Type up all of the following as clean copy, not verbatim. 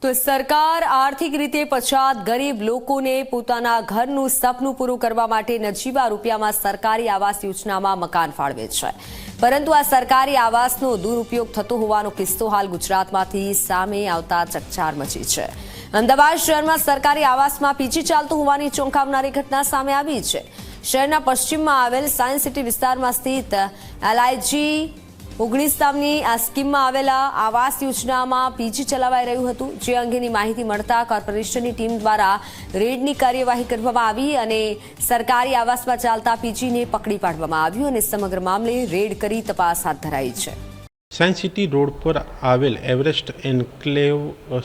તો સરકાર આર્થિક રીતે પછાત ગરીબ લોકોને પોતાના ઘરનું સપનું પૂરું કરવા માટે નજીવા રૂપિયામાં સરકારી આવાસ યોજનામાં મકાન ફાળવે છે, પરંતુ આ સરકારી આવાસનો દુરુપયોગ થતો હોવાનો કિસ્સો હાલ ગુજરાતમાંથી સામે આવતા ચકચાર મચી છે। અમદાવાદ શહેરમાં સરકારી આવાસમાં પીજી ચાલતું હોવાની ચોંકાવનારી ઘટના સામે આવી છે। શહેરના પશ્ચિમમાં આવેલ સાયન્સ સિટી વિસ્તારમાં સ્થિત LIG 19 નામની આ સ્કીમમાં આવેલા આવાસ યોજનામાં પીજી ચલાવાઈ રહ્યું હતું, જે અંગેની માહિતી મળતા કોર્પોરેશનની ટીમ દ્વારા રેડની કાર્યવાહી કરવામાં આવી અને સરકારી આવાસમાં ચાલતા પીજીને પકડી પાડવામાં આવ્યું અને સમગ્ર મામલે રેડ કરી તપાસ હાથ ધરાઈ છે। સાયન્સ સિટી રોડ પર આવેલ એવરેસ્ટ એન્કલેવ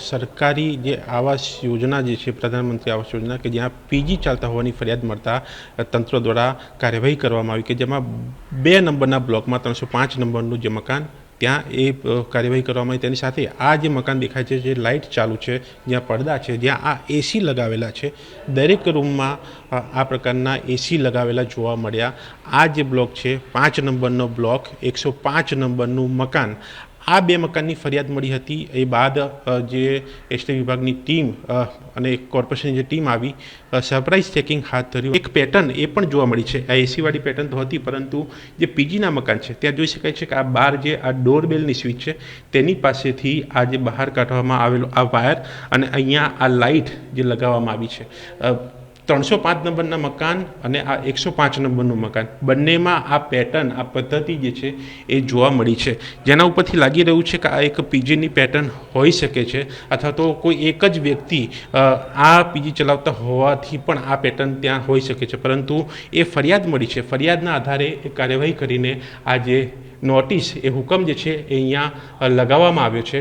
સરકારી જે આવાસ યોજના જે છે, પ્રધાનમંત્રી આવાસ યોજના, કે જ્યાં પીજી ચાલતા હોવાની ફરિયાદ મળતા તંત્ર દ્વારા કાર્યવાહી કરવામાં આવી, કે જેમાં 2 નંબરના બ્લોકમાં 305 નંબરનું જે મકાન ત્યાં એ કાર્યવાહી કરવામાં આવી। તેની સાથે આ જે મકાન દેખાય છે, જે લાઇટ ચાલુ છે, જ્યાં પડદા છે, જ્યાં આ AC લગાવેલા છે, દરેક રૂમમાં આ પ્રકારના AC લગાવેલા જોવા મળ્યા। આ જે બ્લોક છે 5 નંબરનો બ્લોક, 105 નંબરનું મકાન, આ 2 મકાનની ફરિયાદ મળી હતી। એ બાદ જે એસટી વિભાગની ટીમ અને કોર્પોરેશનની જે ટીમ આવી, સરપ્રાઇઝ ચેકિંગ હાથ ધર્યું। એક પેટર્ન એ પણ જોવા મળી છે, આ AC વાળી પેટર્ન તો હતી, પરંતુ જે પીજીના મકાન છે ત્યાં જોઈ શકાય છે કે આ બહાર જે આ ડોરબેલની સ્વિચ છે તેની પાસેથી આ જે બહાર કાઢવામાં આવેલો આ વાયર અને અહીંયા આ લાઇટ જે લગાવવામાં આવી છે, 305 નંબરના મકાન અને આ 105 નંબરનું મકાન, બંનેમાં આ પેટર્ન, આ પદ્ધતિ જે છે એ જોવા મળી છે, જેના ઉપરથી લાગી રહ્યું છે કે આ એક પીજીની પેટર્ન હોઈ શકે છે, અથવા તો કોઈ એક જ વ્યક્તિ આ પીજી ચલાવતા હોવાથી પણ આ પેટર્ન ત્યાં હોઈ શકે છે। પરંતુ એ ફરિયાદ મળી છે, ફરિયાદના આધારે એ કાર્યવાહી કરીને આ જે નોટિસ, એ હુકમ જે છે એ અહીંયા લગાવવામાં આવ્યો છે।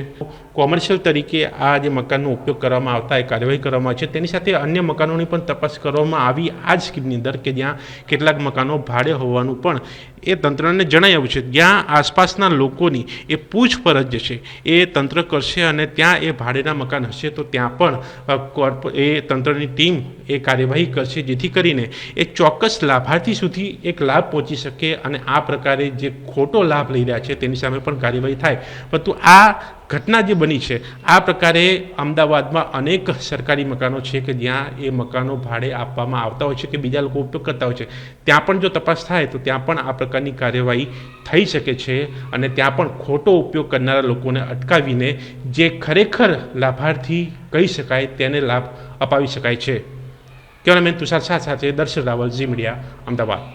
કોમર્શિયલ તરીકે આ જે મકાનનો ઉપયોગ કરવામાં આવતા એ કાર્યવાહી કરવામાં આવી છે। તેની સાથે અન્ય મકાનોની પણ તપાસ કરવામાં આવી આ જ સ્કીમની અંદર, કે જ્યાં કેટલાક મકાનો ભાડે હોવાનું પણ એ તંત્રને જણાવ્યું છે। જ્યાં આસપાસના લોકોની એ પૂછપરછ જે છે એ તંત્ર કરશે અને ત્યાં એ ભાડેના મકાન હશે તો ત્યાં પણ એ તંત્રની ટીમ એ કાર્યવાહી કરશે, જેથી કરીને એ ચોક્કસ લાભાર્થી સુધી એક લાભ પહોંચી શકે અને આ પ્રકારે જે ખોટો લાભ લઈ રહ્યા છે તેની સામે પણ કાર્યવાહી થાય। પરંતુ આ ઘટના જે બની છે, આ પ્રકારે અમદાવાદમાં અનેક સરકારી મકાનો છે કે જ્યાં એ મકાનો ભાડે આપવામાં આવતા હોય છે કે બીજા લોકો ઉપયોગ કરતા હોય છે, ત્યાં પણ જો તપાસ થાય તો ત્યાં પણ આ પ્રકારની કાર્યવાહી થઈ શકે છે અને ત્યાં પણ ખોટો ઉપયોગ કરનારા લોકોને અટકાવીને જે ખરેખર લાભાર્થી કહી શકાય તેને લાભ અપાવી શકાય છે। કેમેરામેન તુષાર શાહ સાથે દર્શન રાવલ, ઝી મીડિયા, અમદાવાદ।